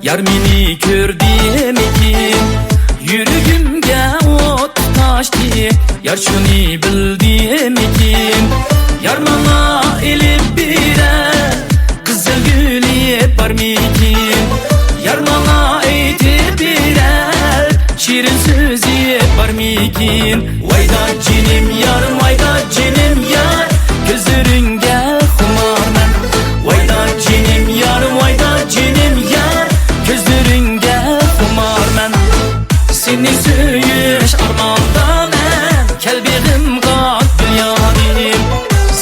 yar meni ko'rdimikin? Yuragimga o't toshdi, yar shuni bildimikin? Yar menga ilib berar qizil gul barmikin? Yar menga aytib berar shirin so'z barmikin? Vayda jinim yarim, vayda jinim yar, ko'zlaringga xumarman. Vayda jinim yarim, vayda jinim yar, ko'zlaringga xumarman. Seni söyüş armandaman, kalbim gafil yarim.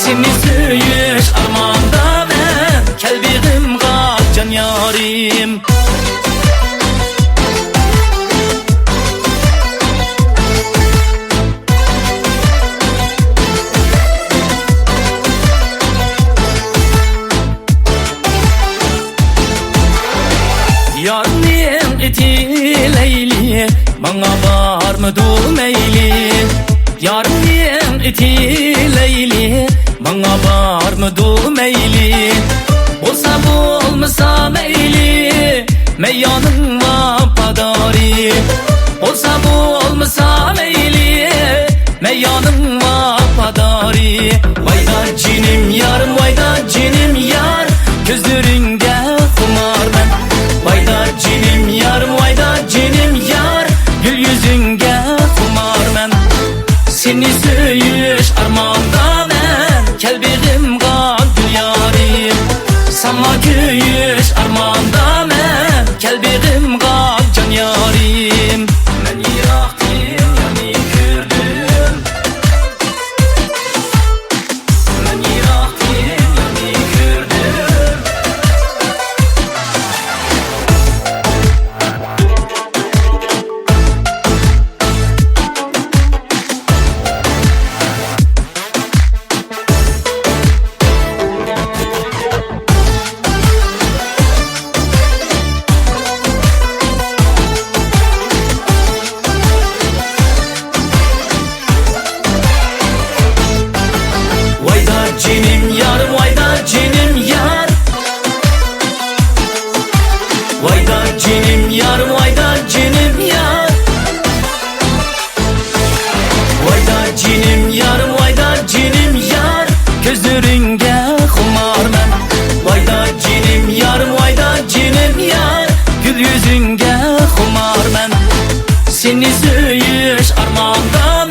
Seni söyüş armandaman, kalbim gafil can yarim. Yarın eti leyli, bana var mı meyli? Yarın eti leyli, bana var mı meyli? Olsa bu olmasa meyli, meyyanın vapadari. Olsa bu olmasa meyli, meyyanın vapadari. Vayda cinim yarım, vayda cinim yar, gözlerinde kumar ben. Vayda cinim yarım, vayda cinim yar, gül yüzünge kumar men. Seni söyüş armanda ben, kalbim gafil yarim. Sana köyüş armanda ben, kalbim gafil can yarim. Ben yiraktayım, yani gördüm. Ben yiraktayım, yani gördüm. Cinim yarım, vayda cinim yar. Vayda cinim yarım, vayda cinim yar. Vayda cinim yarım, vayda cinim yar, gözlerinde kumar men. Vayda cinim yarım, vayda cinim yar, gül yüzünde kumar men. Seni söyüş armanda